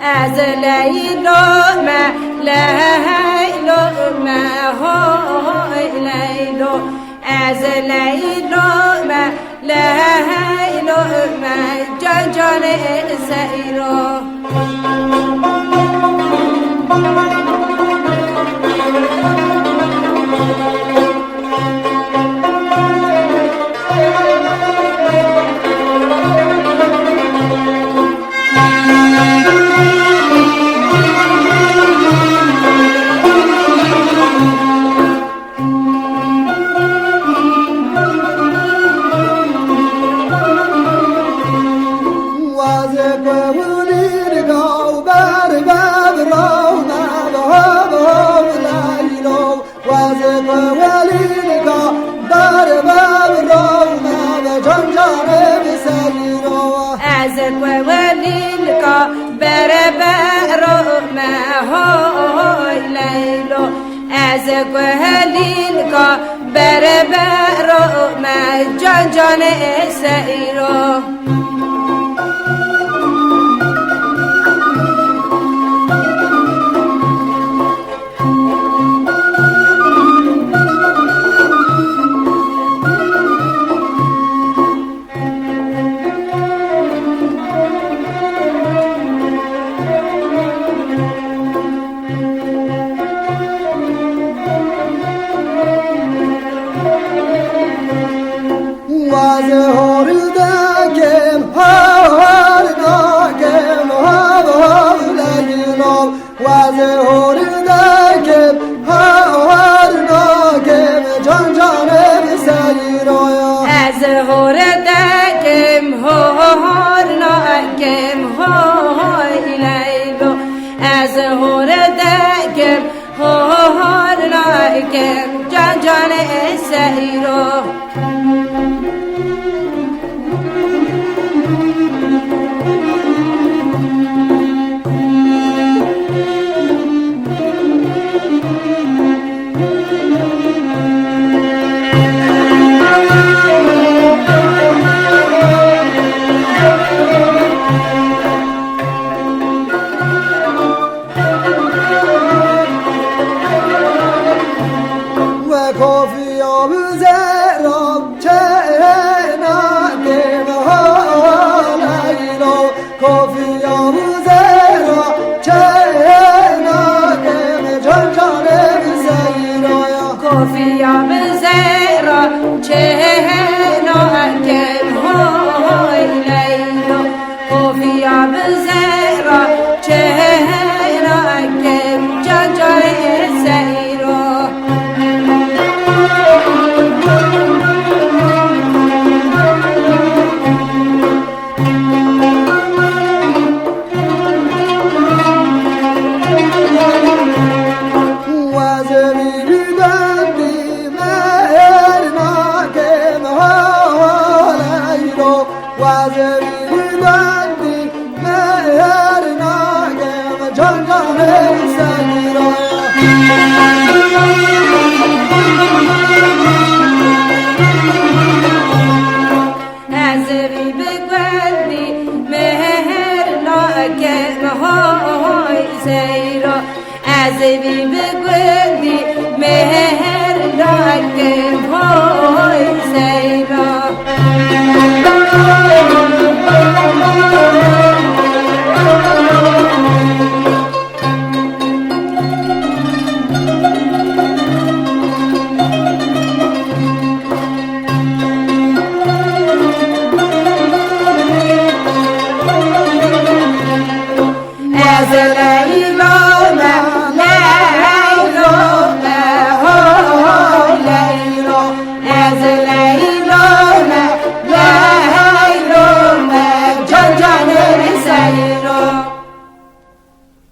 از لیلا ما لیلا ما های لیلا از لیلا ما لیلا ما جان جان سیرا از قوالین کا بربر ما های لیلا از قوالین کا بربر ما جان جان سیرا از هور دگم هور ناکم جان جان سیرا کافیم زیرا چهنا کم های لیلا کافیم زیرا چهنا کم جان جان سیرا از بی بگویی مهر نکن های سیرا از لیلا